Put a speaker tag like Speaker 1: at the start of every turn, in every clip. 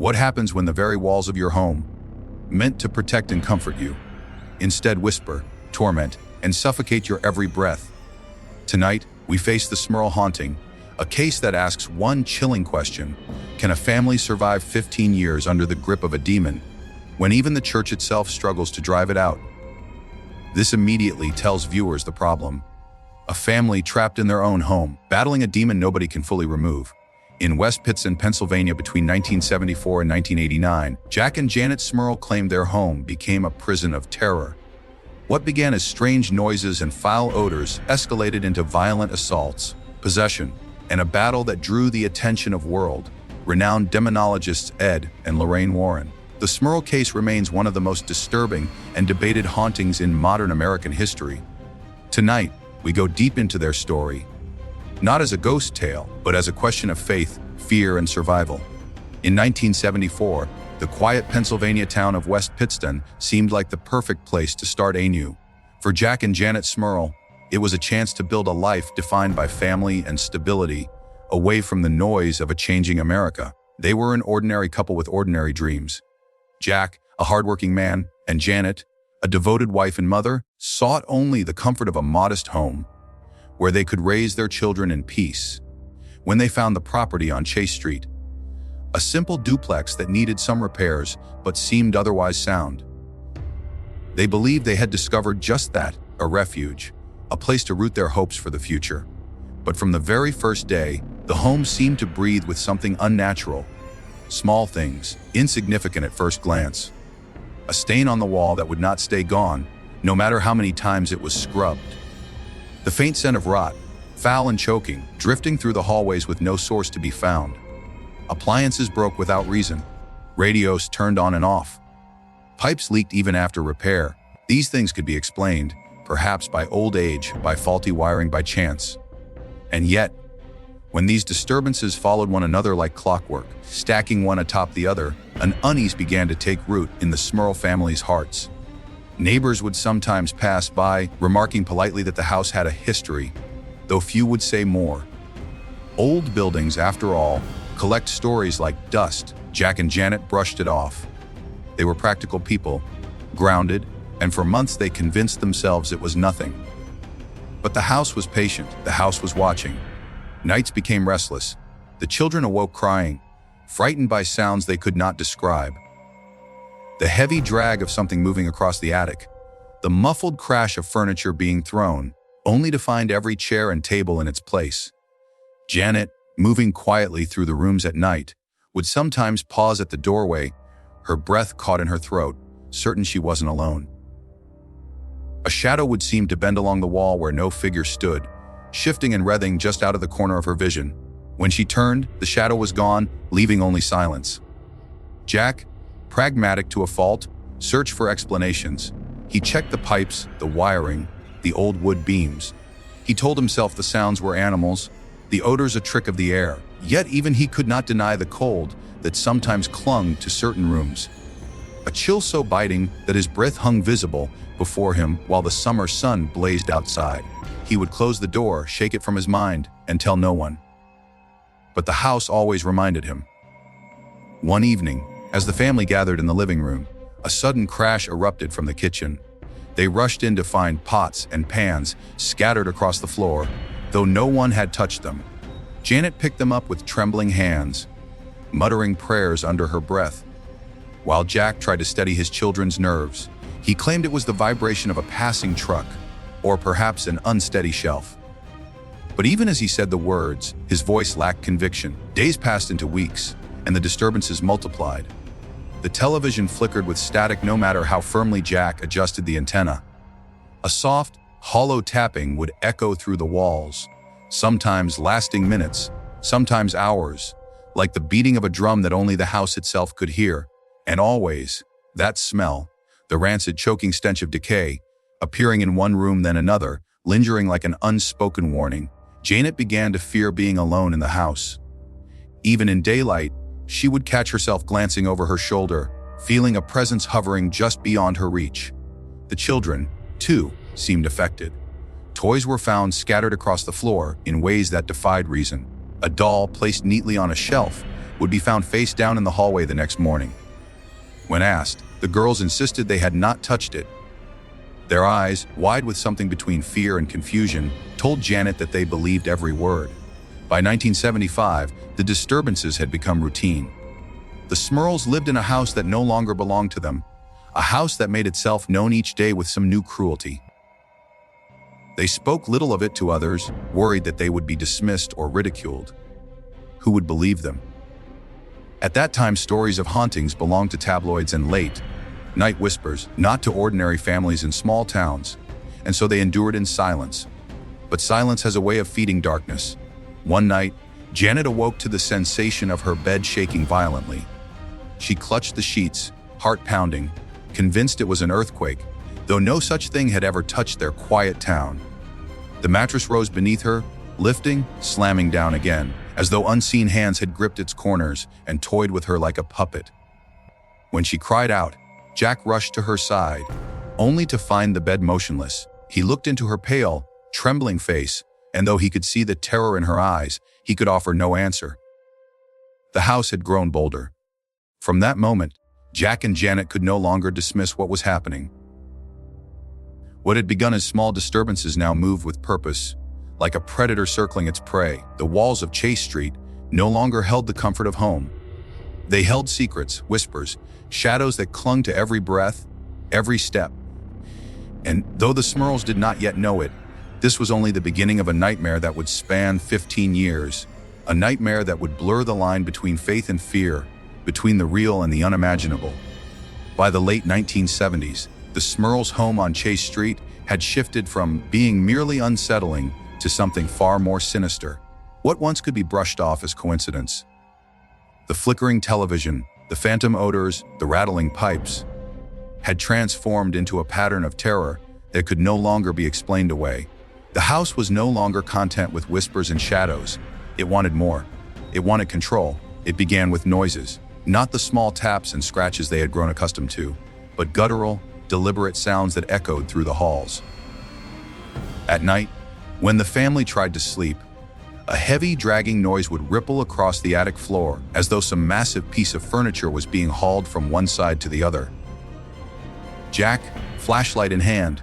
Speaker 1: What happens when the very walls of your home, meant to protect and comfort you, instead whisper, torment, and suffocate your every breath? Tonight, we face the Smurl Haunting, a case that asks one chilling question: can a family survive 15 years under the grip of a demon, when even the church itself struggles to drive it out? This immediately tells viewers the problem. A family trapped in their own home, battling a demon nobody can fully remove. In West Pittston, Pennsylvania between 1974 and 1989, Jack and Janet Smurl claimed their home became a prison of terror. What began as strange noises and foul odors escalated into violent assaults, possession, and a battle that drew the attention of world-renowned demonologists Ed and Lorraine Warren. The Smurl case remains one of the most disturbing and debated hauntings in modern American history. Tonight, we go deep into their story, not as a ghost tale, but as a question of faith, fear, and survival. In 1974, the quiet Pennsylvania town of West Pittston seemed like the perfect place to start anew. For Jack and Janet Smurl, it was a chance to build a life defined by family and stability, away from the noise of a changing America. They were an ordinary couple with ordinary dreams. Jack, a hardworking man, and Janet, a devoted wife and mother, sought only the comfort of a modest home, where they could raise their children in peace. When they found the property on Chase Street, a simple duplex that needed some repairs but seemed otherwise sound, they believed they had discovered just that, a refuge, a place to root their hopes for the future. But from the very first day, the home seemed to breathe with something unnatural. Small things, insignificant at first glance. A stain on the wall that would not stay gone, no matter how many times it was scrubbed. The faint scent of rot, foul and choking, drifting through the hallways with no source to be found. Appliances broke without reason. Radios turned on and off. Pipes leaked even after repair. These things could be explained, perhaps by old age, by faulty wiring, by chance. And yet, when these disturbances followed one another like clockwork, stacking one atop the other, an unease began to take root in the Smurl family's hearts. Neighbors would sometimes pass by, remarking politely that the house had a history, though few would say more. Old buildings, after all, collect stories like dust. Jack and Janet brushed it off. They were practical people, grounded, and for months they convinced themselves it was nothing. But the house was patient, the house was watching. Nights became restless. The children awoke crying, frightened by sounds they could not describe. The heavy drag of something moving across the attic, the muffled crash of furniture being thrown, only to find every chair and table in its place. Janet, moving quietly through the rooms at night, would sometimes pause at the doorway, her breath caught in her throat, certain she wasn't alone. A shadow would seem to bend along the wall where no figure stood, shifting and writhing just out of the corner of her vision. When she turned, the shadow was gone, leaving only silence. Jack, pragmatic to a fault, searched for explanations. He checked the pipes, the wiring, the old wood beams. He told himself the sounds were animals, the odors a trick of the air. Yet even he could not deny the cold that sometimes clung to certain rooms. A chill so biting that his breath hung visible before him while the summer sun blazed outside. He would close the door, shake it from his mind, and tell no one. But the house always reminded him. One evening, as the family gathered in the living room, a sudden crash erupted from the kitchen. They rushed in to find pots and pans scattered across the floor, though no one had touched them. Janet picked them up with trembling hands, muttering prayers under her breath. While Jack tried to steady his children's nerves, he claimed it was the vibration of a passing truck, or perhaps an unsteady shelf. But even as he said the words, his voice lacked conviction. Days passed into weeks, and the disturbances multiplied. The television flickered with static no matter how firmly Jack adjusted the antenna. A soft, hollow tapping would echo through the walls, sometimes lasting minutes, sometimes hours, like the beating of a drum that only the house itself could hear. And always, that smell, the rancid choking stench of decay, appearing in one room then another, lingering like an unspoken warning. Janet began to fear being alone in the house. Even in daylight, she would catch herself glancing over her shoulder, feeling a presence hovering just beyond her reach. The children, too, seemed affected. Toys were found scattered across the floor in ways that defied reason. A doll placed neatly on a shelf would be found face down in the hallway the next morning. When asked, the girls insisted they had not touched it. Their eyes, wide with something between fear and confusion, told Janet that they believed every word. By 1975, the disturbances had become routine. The Smurls lived in a house that no longer belonged to them, a house that made itself known each day with some new cruelty. They spoke little of it to others, worried that they would be dismissed or ridiculed. Who would believe them? At that time, stories of hauntings belonged to tabloids and late-night whispers, not to ordinary families in small towns, and so they endured in silence. But silence has a way of feeding darkness. One night, Janet awoke to the sensation of her bed shaking violently. She clutched the sheets, heart pounding, convinced it was an earthquake, though no such thing had ever touched their quiet town. The mattress rose beneath her, lifting, slamming down again, as though unseen hands had gripped its corners and toyed with her like a puppet. When she cried out, Jack rushed to her side, only to find the bed motionless. He looked into her pale, trembling face, and though he could see the terror in her eyes, he could offer no answer. The house had grown bolder. From that moment, Jack and Janet could no longer dismiss what was happening. What had begun as small disturbances now moved with purpose, like a predator circling its prey. The walls of Chase Street no longer held the comfort of home. They held secrets, whispers, shadows that clung to every breath, every step. And though the Smurls did not yet know it, this was only the beginning of a nightmare that would span 15 years, a nightmare that would blur the line between faith and fear, between the real and the unimaginable. By the late 1970s, the Smurls' home on Chase Street had shifted from being merely unsettling to something far more sinister. What once could be brushed off as coincidence? The flickering television, the phantom odors, the rattling pipes, had transformed into a pattern of terror that could no longer be explained away. The house was no longer content with whispers and shadows. It wanted more. It wanted control. It began with noises, not the small taps and scratches they had grown accustomed to, but guttural, deliberate sounds that echoed through the halls. At night, when the family tried to sleep, a heavy, dragging noise would ripple across the attic floor, as though some massive piece of furniture was being hauled from one side to the other. Jack, flashlight in hand,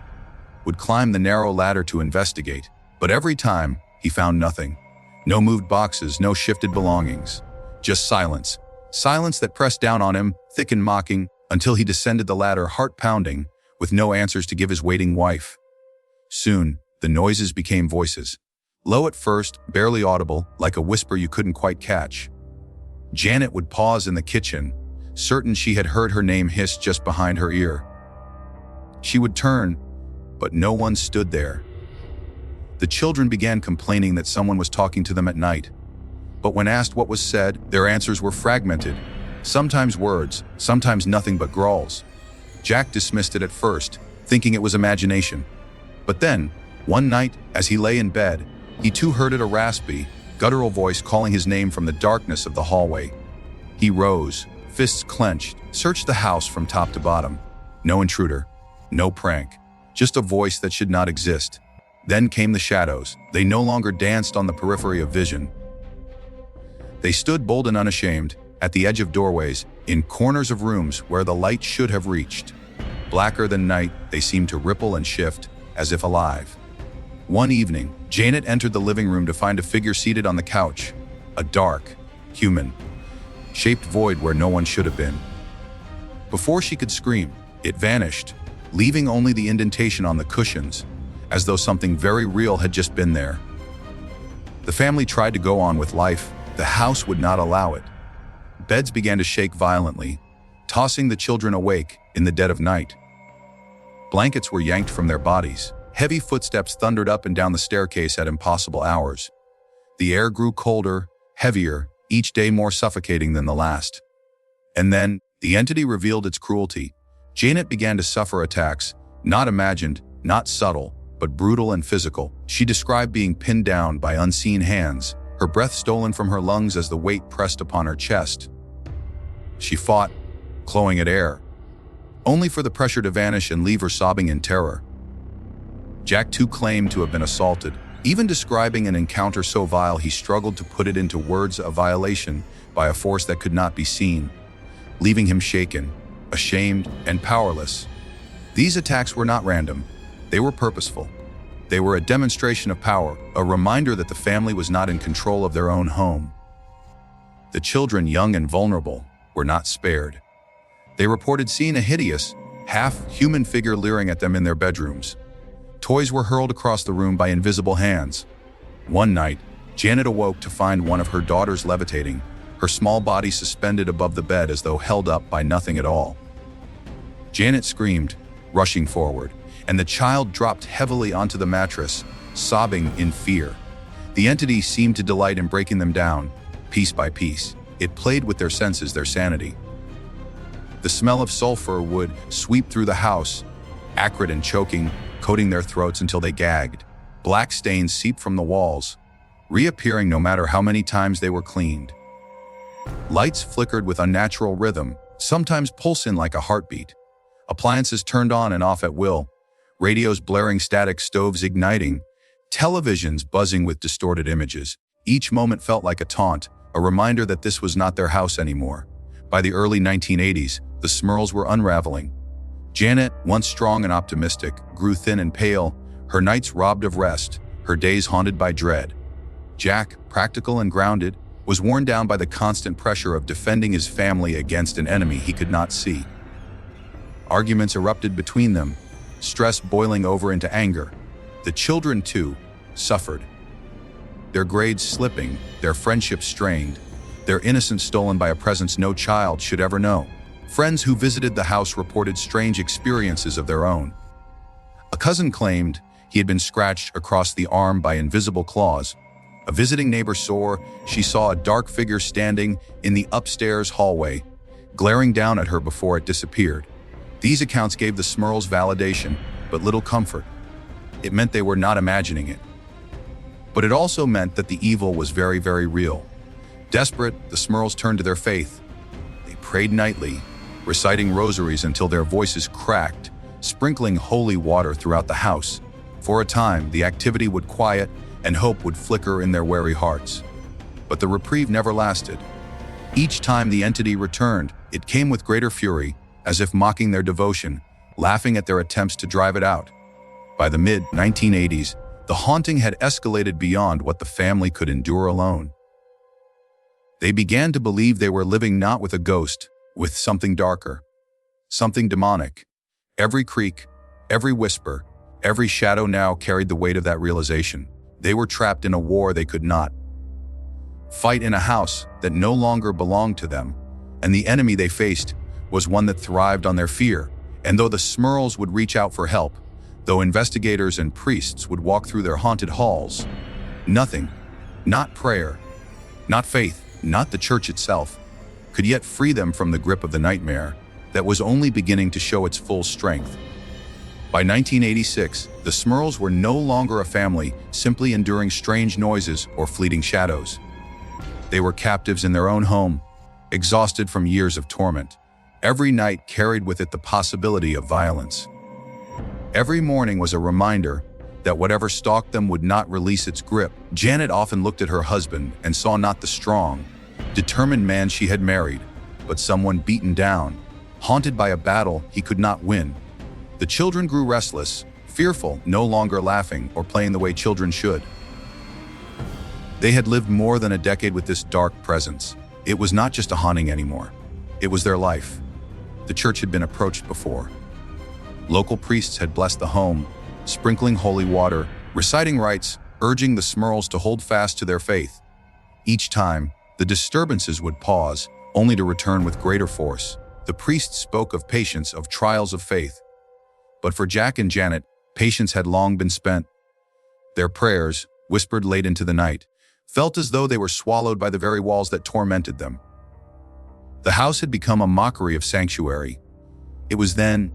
Speaker 1: would climb the narrow ladder to investigate, but every time, he found nothing. No moved boxes, no shifted belongings. Just silence. Silence that pressed down on him, thick and mocking, until he descended the ladder, heart pounding, with no answers to give his waiting wife. Soon, the noises became voices. Low at first, barely audible, like a whisper you couldn't quite catch. Janet would pause in the kitchen, certain she had heard her name hiss just behind her ear. She would turn, but no one stood there. The children began complaining that someone was talking to them at night. But when asked what was said, their answers were fragmented. Sometimes words, sometimes nothing but growls. Jack dismissed it at first, thinking it was imagination. But then, one night, as he lay in bed, he too heard it, a raspy, guttural voice calling his name from the darkness of the hallway. He rose, fists clenched, searched the house from top to bottom. No intruder, no prank, just a voice that should not exist. Then came the shadows. They no longer danced on the periphery of vision. They stood bold and unashamed, at the edge of doorways, in corners of rooms where the light should have reached. Blacker than night, they seemed to ripple and shift, as if alive. One evening, Janet entered the living room to find a figure seated on the couch, a dark, human-shaped void where no one should have been. Before she could scream, it vanished, leaving only the indentation on the cushions, as though something very real had just been there. The family tried to go on with life. The house would not allow it. Beds began to shake violently, tossing the children awake in the dead of night. Blankets were yanked from their bodies. Heavy footsteps thundered up and down the staircase at impossible hours. The air grew colder, heavier, each day more suffocating than the last. And then, the entity revealed its cruelty. Janet began to suffer attacks, not imagined, not subtle, but brutal and physical. She described being pinned down by unseen hands, her breath stolen from her lungs as the weight pressed upon her chest. She fought, clawing at air, only for the pressure to vanish and leave her sobbing in terror. Jack too claimed to have been assaulted, even describing an encounter so vile he struggled to put it into words, a violation by a force that could not be seen, leaving him shaken, ashamed, and powerless. These attacks were not random. They were purposeful. They were a demonstration of power, a reminder that the family was not in control of their own home. The children, young and vulnerable, were not spared. They reported seeing a hideous, half-human figure leering at them in their bedrooms. Toys were hurled across the room by invisible hands. One night, Janet awoke to find one of her daughters levitating, her small body suspended above the bed as though held up by nothing at all. Janet screamed, rushing forward, and the child dropped heavily onto the mattress, sobbing in fear. The entity seemed to delight in breaking them down, piece by piece. It played with their senses, their sanity. The smell of sulfur would sweep through the house, acrid and choking, coating their throats until they gagged. Black stains seeped from the walls, reappearing no matter how many times they were cleaned. Lights flickered with unnatural rhythm, sometimes pulsing like a heartbeat. Appliances turned on and off at will, radios blaring static, stoves igniting, televisions buzzing with distorted images. Each moment felt like a taunt, a reminder that this was not their house anymore. By the early 1980s, the Smurls were unraveling. Janet, once strong and optimistic, grew thin and pale, her nights robbed of rest, her days haunted by dread. Jack, practical and grounded, was worn down by the constant pressure of defending his family against an enemy he could not see. Arguments erupted between them, stress boiling over into anger. The children, too, suffered. Their grades slipping, their friendships strained, their innocence stolen by a presence no child should ever know. Friends who visited the house reported strange experiences of their own. A cousin claimed he had been scratched across the arm by invisible claws. A visiting neighbor swore she saw a dark figure standing in the upstairs hallway, glaring down at her before it disappeared. These accounts gave the Smurls validation, but little comfort. It meant they were not imagining it. But it also meant that the evil was very, very real. Desperate, the Smurls turned to their faith. They prayed nightly, reciting rosaries until their voices cracked, sprinkling holy water throughout the house. For a time, the activity would quiet and hope would flicker in their wary hearts. But the reprieve never lasted. Each time the entity returned, it came with greater fury, as if mocking their devotion, laughing at their attempts to drive it out. By the mid-1980s, the haunting had escalated beyond what the family could endure alone. They began to believe they were living not with a ghost, with something darker, something demonic. Every creak, every whisper, every shadow now carried the weight of that realization. They were trapped in a war they could not fight, in a house that no longer belonged to them, and the enemy they faced was one that thrived on their fear. And though the Smurls would reach out for help, though investigators and priests would walk through their haunted halls, nothing, not prayer, not faith, not the church itself, could yet free them from the grip of the nightmare that was only beginning to show its full strength. By 1986, the Smurls were no longer a family simply enduring strange noises or fleeting shadows. They were captives in their own home, exhausted from years of torment. Every night carried with it the possibility of violence. Every morning was a reminder that whatever stalked them would not release its grip. Janet often looked at her husband and saw not the strong, determined man she had married, but someone beaten down, haunted by a battle he could not win. The children grew restless, fearful, no longer laughing or playing the way children should. They had lived more than a decade with this dark presence. It was not just a haunting anymore. It was their life. The church had been approached before. Local priests had blessed the home, sprinkling holy water, reciting rites, urging the Smurls to hold fast to their faith. Each time, the disturbances would pause, only to return with greater force. The priests spoke of patience, of trials of faith. But for Jack and Janet, patience had long been spent. Their prayers, whispered late into the night, felt as though they were swallowed by the very walls that tormented them. The house had become a mockery of sanctuary. It was then,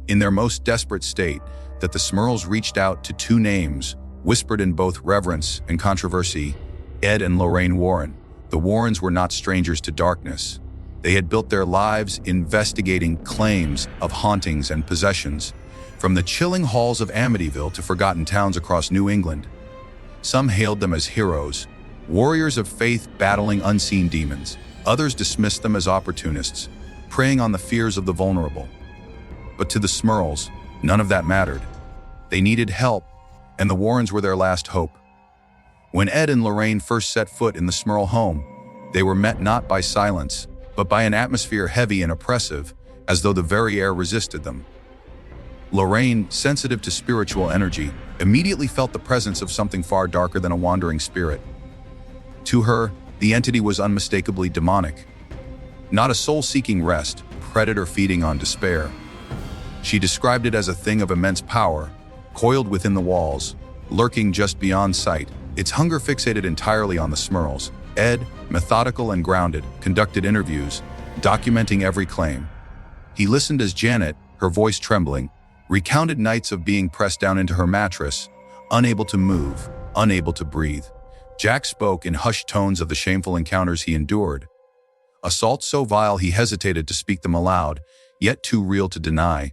Speaker 1: in their most desperate state, that the Smurls reached out to two names, whispered in both reverence and controversy: Ed and Lorraine Warren. The Warrens were not strangers to darkness. They had built their lives investigating claims of hauntings and possessions, from the chilling halls of Amityville to forgotten towns across New England. Some hailed them as heroes, warriors of faith battling unseen demons. Others dismissed them as opportunists, preying on the fears of the vulnerable. But to the Smurls, none of that mattered. They needed help, and the Warrens were their last hope. When Ed and Lorraine first set foot in the Smurl home, they were met not by silence, but by an atmosphere heavy and oppressive, as though the very air resisted them. Lorraine, sensitive to spiritual energy, immediately felt the presence of something far darker than a wandering spirit. To her, the entity was unmistakably demonic. Not a soul seeking rest, predator feeding on despair. She described it as a thing of immense power, coiled within the walls, lurking just beyond sight, its hunger fixated entirely on the Smurls. Ed, methodical and grounded, conducted interviews, documenting every claim. He listened as Janet, her voice trembling, recounted nights of being pressed down into her mattress, unable to move, unable to breathe. Jack spoke in hushed tones of the shameful encounters he endured. Assaults so vile he hesitated to speak them aloud, yet too real to deny.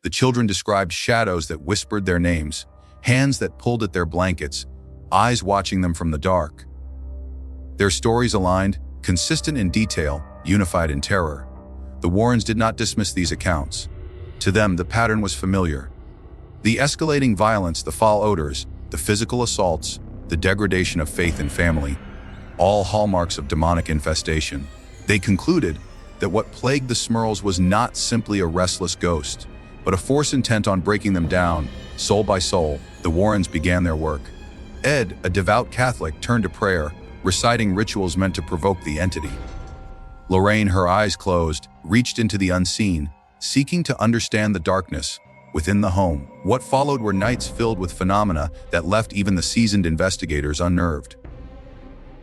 Speaker 1: The children described shadows that whispered their names, hands that pulled at their blankets, eyes watching them from the dark. Their stories aligned, consistent in detail, unified in terror. The Warrens did not dismiss these accounts. To them, the pattern was familiar. The escalating violence, the foul odors, the physical assaults, the degradation of faith and family, all hallmarks of demonic infestation. They concluded that what plagued the Smurls was not simply a restless ghost, but a force intent on breaking them down. Soul by soul, the Warrens began their work. Ed, a devout Catholic, turned to prayer, reciting rituals meant to provoke the entity. Lorraine, her eyes closed, reached into the unseen, seeking to understand the darkness within the home. What followed were nights filled with phenomena that left even the seasoned investigators unnerved.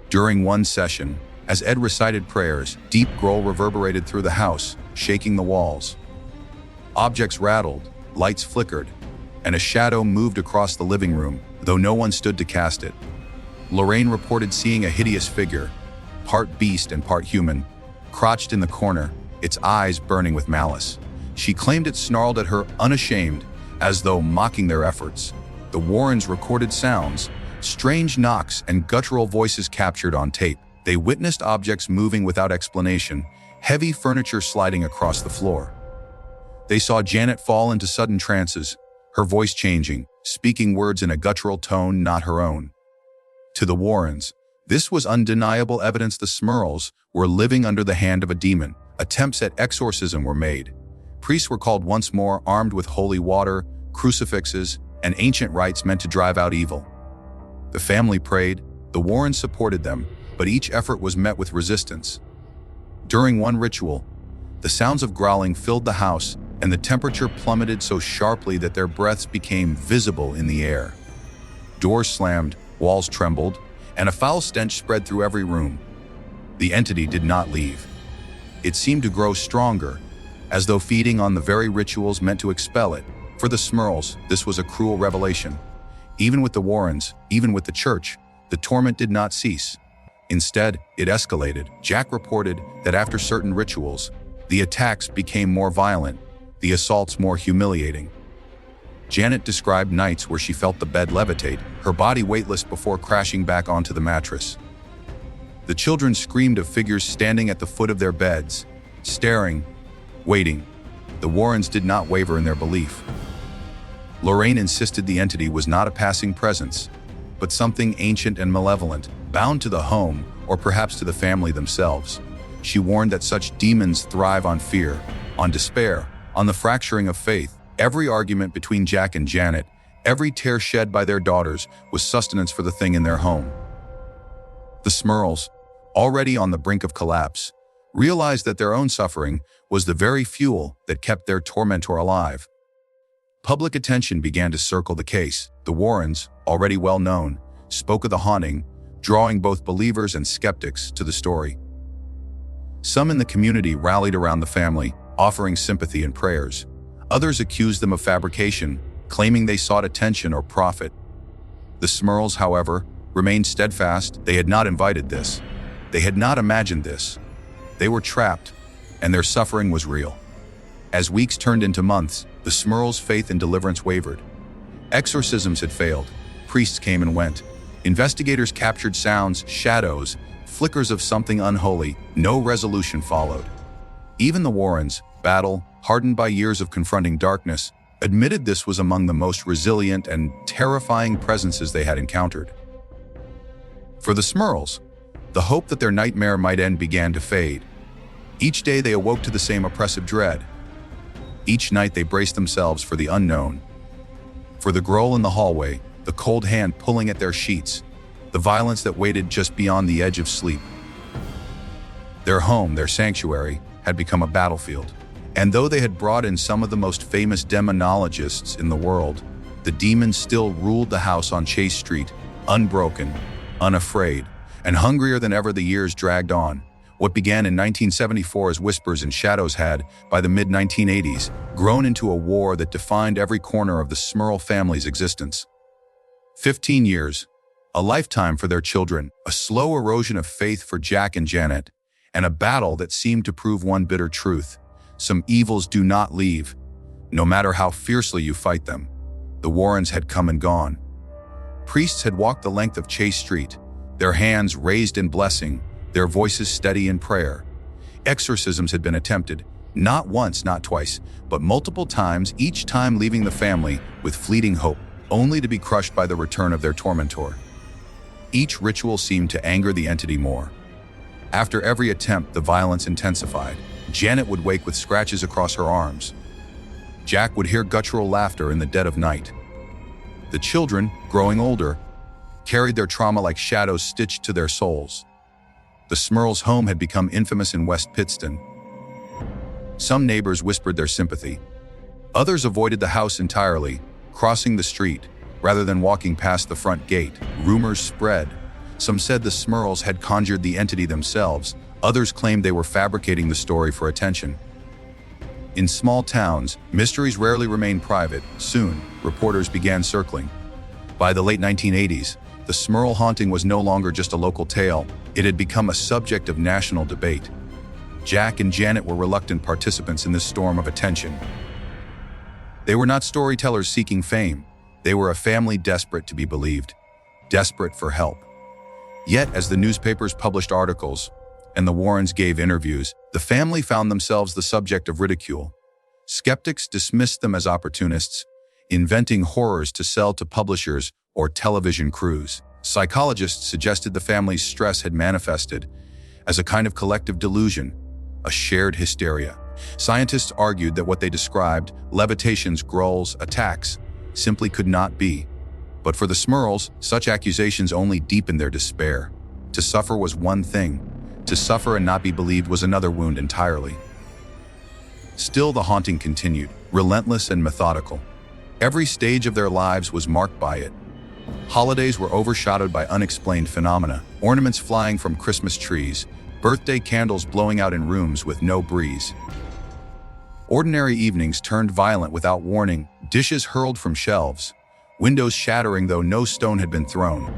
Speaker 1: During one session, as Ed recited prayers, deep growl reverberated through the house, shaking the walls. Objects rattled, lights flickered, and a shadow moved across the living room, though no one stood to cast it. Lorraine reported seeing a hideous figure, part beast and part human, crouched in the corner, its eyes burning with malice. She claimed it snarled at her unashamed, as though mocking their efforts. The Warrens recorded sounds, strange knocks and guttural voices captured on tape. They witnessed objects moving without explanation, heavy furniture sliding across the floor. They saw Janet fall into sudden trances, her voice changing, speaking words in a guttural tone not her own. To the Warrens, this was undeniable evidence the Smurls were living under the hand of a demon. Attempts at exorcism were made. Priests were called once more, armed with holy water, crucifixes, and ancient rites meant to drive out evil. The family prayed, the Warrens supported them, but each effort was met with resistance. During one ritual, the sounds of growling filled the house, and the temperature plummeted so sharply that their breaths became visible in the air. Doors slammed, walls trembled, and a foul stench spread through every room. The entity did not leave. It seemed to grow stronger, as though feeding on the very rituals meant to expel it. For the Smurls, this was a cruel revelation. Even with the Warrens, even with the church, the torment did not cease. Instead, it escalated. Jack reported that after certain rituals, the attacks became more violent, the assaults more humiliating. Janet described nights where she felt the bed levitate, her body weightless before crashing back onto the mattress. The children screamed of figures standing at the foot of their beds, staring, waiting. The Warrens did not waver in their belief. Lorraine insisted the entity was not a passing presence, but something ancient and malevolent, bound to the home or perhaps to the family themselves. She warned that such demons thrive on fear, on despair, on the fracturing of faith. Every argument between Jack and Janet, every tear shed by their daughters, was sustenance for the thing in their home. The Smurls, already on the brink of collapse, realized that their own suffering was the very fuel that kept their tormentor alive. Public attention began to circle the case. The Warrens, already well known, spoke of the haunting, drawing both believers and skeptics to the story. Some in the community rallied around the family, offering sympathy and prayers. Others accused them of fabrication, claiming they sought attention or profit. The Smurls, however, remained steadfast. They had not invited this. They had not imagined this. They were trapped, and their suffering was real. As weeks turned into months, the Smurls' faith in deliverance wavered. Exorcisms had failed. Priests came and went. Investigators captured sounds, shadows, flickers of something unholy, no resolution followed. Even the Warrens, hardened by years of confronting darkness, admitted this was among the most resilient and terrifying presences they had encountered. For the Smurls, the hope that their nightmare might end began to fade. Each day they awoke to the same oppressive dread. Each night they braced themselves for the unknown. For the growl in the hallway, the cold hand pulling at their sheets, the violence that waited just beyond the edge of sleep. Their home, their sanctuary, had become a battlefield. And though they had brought in some of the most famous demonologists in the world, the demons still ruled the house on Chase Street, unbroken, unafraid, and hungrier than ever. The years dragged on. What began in 1974 as whispers and shadows had, by the mid-1980s, grown into a war that defined every corner of the Smurl family's existence. 15 years, a lifetime for their children, a slow erosion of faith for Jack and Janet, and a battle that seemed to prove one bitter truth. Some evils do not leave, no matter how fiercely you fight them. The Warrens had come and gone. Priests had walked the length of Chase Street, their hands raised in blessing, their voices steady in prayer. Exorcisms had been attempted, not once, not twice, but multiple times, each time leaving the family with fleeting hope, only to be crushed by the return of their tormentor. Each ritual seemed to anger the entity more. After every attempt, the violence intensified. Janet would wake with scratches across her arms. Jack would hear guttural laughter in the dead of night. The children, growing older, carried their trauma like shadows stitched to their souls. The Smurls' home had become infamous in West Pittston. Some neighbors whispered their sympathy. Others avoided the house entirely, crossing the street rather than walking past the front gate. Rumors spread. Some said the Smurls had conjured the entity themselves. Others claimed they were fabricating the story for attention. In small towns, mysteries rarely remained private. Soon, reporters began circling. By the late 1980s, the Smurl haunting was no longer just a local tale. It had become a subject of national debate. Jack and Janet were reluctant participants in this storm of attention. They were not storytellers seeking fame. They were a family desperate to be believed, desperate for help. Yet, as the newspapers published articles and the Warrens gave interviews, the family found themselves the subject of ridicule. Skeptics dismissed them as opportunists, inventing horrors to sell to publishers or television crews. Psychologists suggested the family's stress had manifested as a kind of collective delusion, a shared hysteria. Scientists argued that what they described, levitations, growls, attacks, simply could not be. But for the Smurls, such accusations only deepened their despair. To suffer was one thing. To suffer and not be believed was another wound entirely. Still, the haunting continued, relentless and methodical. Every stage of their lives was marked by it. Holidays were overshadowed by unexplained phenomena, ornaments flying from Christmas trees, birthday candles blowing out in rooms with no breeze. Ordinary evenings turned violent without warning, dishes hurled from shelves, windows shattering though no stone had been thrown.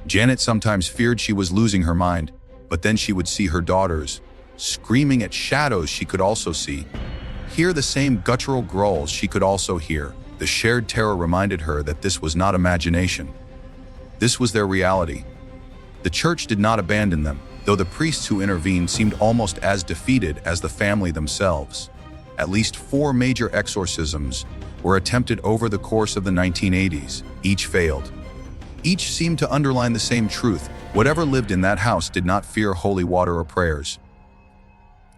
Speaker 1: Janet sometimes feared she was losing her mind, but then she would see her daughters, screaming at shadows she could also see, hear the same guttural growls she could also hear. The shared terror reminded her that this was not imagination. This was their reality. The church did not abandon them, though the priests who intervened seemed almost as defeated as the family themselves. At least 4 major exorcisms were attempted over the course of the 1980s. Each failed. Each seemed to underline the same truth: whatever lived in that house did not fear holy water or prayers.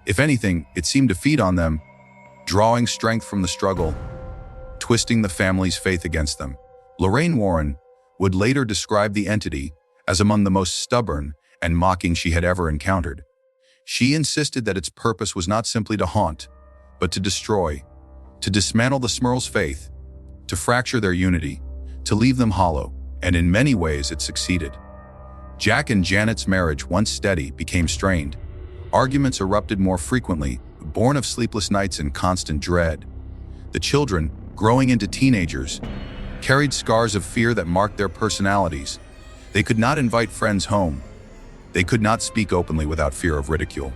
Speaker 1: If anything, it seemed to feed on them, drawing strength from the struggle, twisting the family's faith against them. Lorraine Warren would later describe the entity as among the most stubborn and mocking she had ever encountered. She insisted that its purpose was not simply to haunt, but to destroy, to dismantle the Smurls' faith, to fracture their unity, to leave them hollow, and in many ways it succeeded. Jack and Janet's marriage, once steady, became strained. Arguments erupted more frequently, born of sleepless nights and constant dread. The children, growing into teenagers, carried scars of fear that marked their personalities. They could not invite friends home. They could not speak openly without fear of ridicule.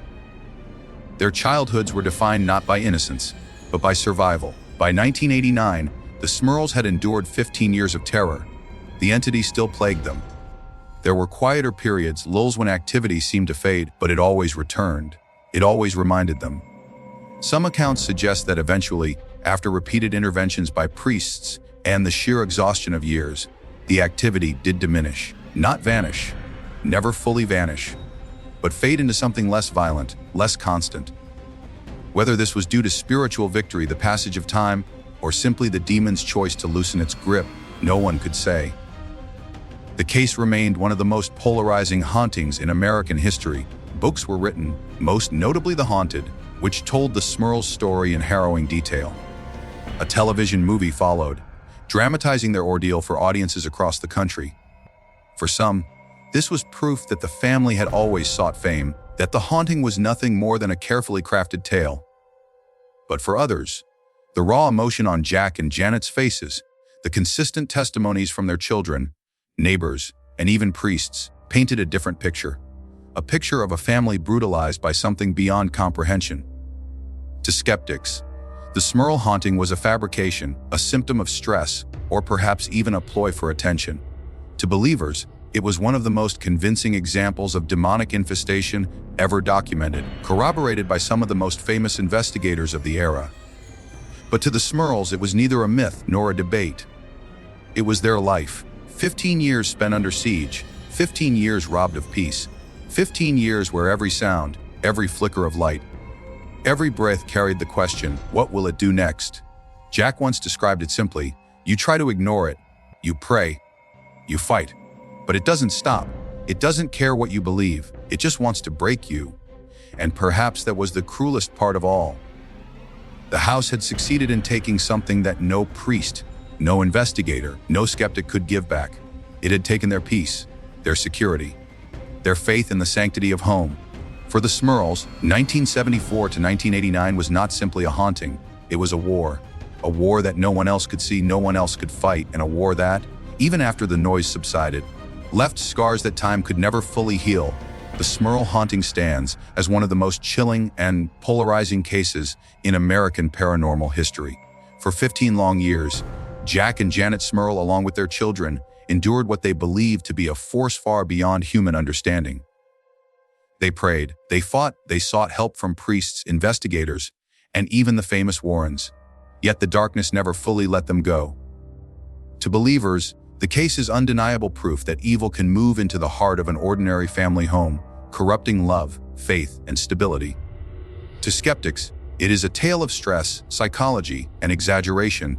Speaker 1: Their childhoods were defined not by innocence, but by survival. By 1989, the Smurls had endured 15 years of terror. The entity still plagued them. There were quieter periods, lulls when activity seemed to fade, but it always returned. It always reminded them. Some accounts suggest that eventually, after repeated interventions by priests and the sheer exhaustion of years, the activity did diminish. Not vanish, never fully vanish, but fade into something less violent, less constant. Whether this was due to spiritual victory, the passage of time, or simply the demon's choice to loosen its grip, no one could say. The case remained one of the most polarizing hauntings in American history. Books were written, most notably The Haunted, which told the Smurls' story in harrowing detail. A television movie followed, dramatizing their ordeal for audiences across the country. For some, this was proof that the family had always sought fame, that the haunting was nothing more than a carefully crafted tale. But for others, the raw emotion on Jack and Janet's faces, the consistent testimonies from their children, neighbors, and even priests, painted a different picture. A picture of a family brutalized by something beyond comprehension. To skeptics, the Smurl haunting was a fabrication, a symptom of stress, or perhaps even a ploy for attention. To believers, it was one of the most convincing examples of demonic infestation ever documented, corroborated by some of the most famous investigators of the era. But to the Smurls, it was neither a myth nor a debate. It was their life. 15 years spent under siege, 15 years robbed of peace, 15 years where every sound, every flicker of light, every breath carried the question, what will it do next? Jack once described it simply, you try to ignore it, you pray, you fight, but it doesn't stop. It doesn't care what you believe, it just wants to break you. And perhaps that was the cruelest part of all. The house had succeeded in taking something that no priest, no investigator, no skeptic could give back. It had taken their peace, their security, their faith in the sanctity of home. For the Smurls, 1974 to 1989 was not simply a haunting, it was a war that no one else could see, no one else could fight, and a war that, even after the noise subsided, left scars that time could never fully heal. The Smurl haunting stands as one of the most chilling and polarizing cases in American paranormal history. For 15 long years, Jack and Janet Smurl, along with their children, endured what they believed to be a force far beyond human understanding. They prayed, they fought, they sought help from priests, investigators, and even the famous Warrens. Yet the darkness never fully let them go. To believers, the case is undeniable proof that evil can move into the heart of an ordinary family home, corrupting love, faith, and stability. To skeptics, it is a tale of stress, psychology, and exaggeration,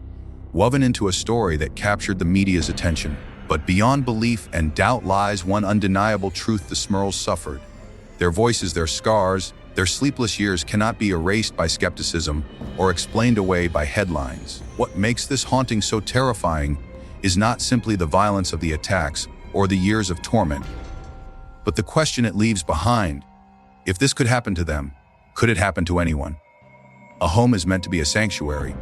Speaker 1: woven into a story that captured the media's attention. But beyond belief and doubt lies one undeniable truth: the Smurls suffered. Their voices, their scars, their sleepless years cannot be erased by skepticism or explained away by headlines. What makes this haunting so terrifying is not simply the violence of the attacks or the years of torment, but the question it leaves behind. If this could happen to them, could it happen to anyone? A home is meant to be a sanctuary.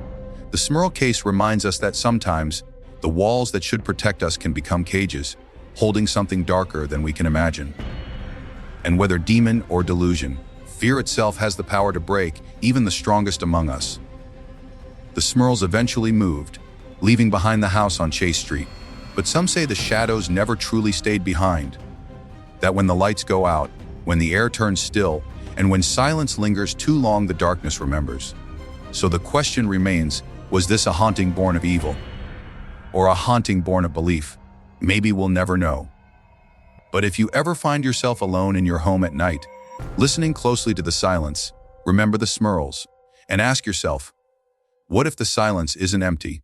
Speaker 1: The Smurl case reminds us that sometimes the walls that should protect us can become cages, holding something darker than we can imagine. And whether demon or delusion, fear itself has the power to break even the strongest among us. The Smurls eventually moved, leaving behind the house on Chase Street. But some say the shadows never truly stayed behind. That when the lights go out, when the air turns still, and when silence lingers too long, the darkness remembers. So the question remains, was this a haunting born of evil? Or a haunting born of belief? Maybe we'll never know. But if you ever find yourself alone in your home at night, listening closely to the silence, remember the Smurls, and ask yourself, what if the silence isn't empty?